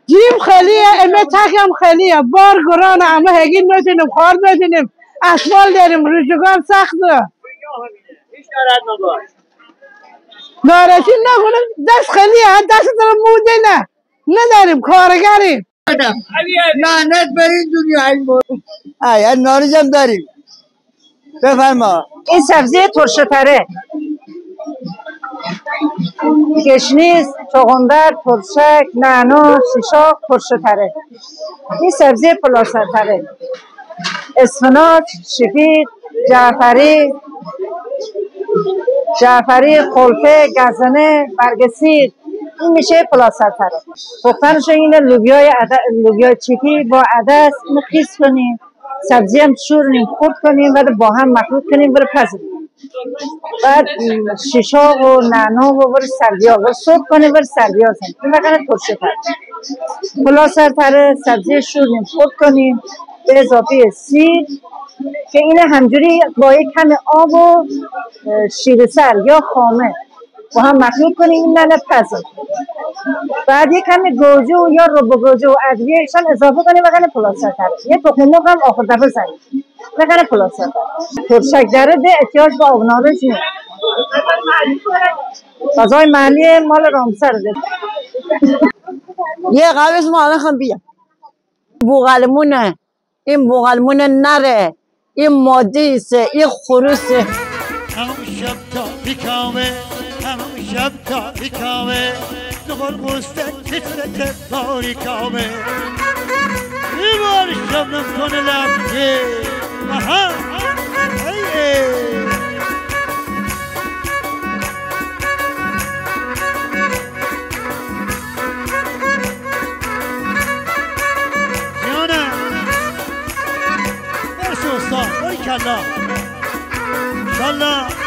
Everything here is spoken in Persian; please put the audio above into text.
جیم خیلیه امه تکم خیلیه بار گرانه اما هگین نتونیم خار نتونیم اسفال داریم روزگار سخته هیچ ناراحت نباش ناراحتی نکنیم دست خیلیه دست دارم موده نه نداریم کارگریم لعنت بر این دنیا ای نارنج هم داریم بفرما این سبزی ترشه‌تره گشنیز، چغندر، ترشک، نعنا، شیشاق، ترشه‌تره این سبزی پلاسرتره اسفناج، شفید، جعفری، خلفه، گزنه، برگسیر این میشه پلاسرتره پختنش اینه لوبیای چیکی با عدس اینو خیس کنیم سبزی هم شورنیم خورد کنیم بعد با هم مخلوط کنیم برای پزیم بعد شیشاق و نعنا و برای سربیاز و سرخ کنیم برای سربیاز هم این وقت ترشه تر پلاسرتره سبزی شورنیم خورد کنیم به اضافه سیر که این همجوری با یک کم آب و شیرسر یا خامه با هم مخلوط کنیم این ننه پزم بعد یک کمی گوجه یا رب گوجه و ادویه ایشان اضافه کنیم وقت پلاسرتره یه تخم مرغ هم آخر دفعه زنیم وقت پلاسرتره ترشک داره ده احتیاج به آب نارنج نیست غذای محلی مال رامسر ده یه قبض ما الان بیا بوغلمونه این بوغلمونه نره این مادیسه این خروسه همون شب تا بیکامه همون شب تا بیکامه نخور مستک تترت باری کامه یه بار شب نکنه لفته آها کلا انشالله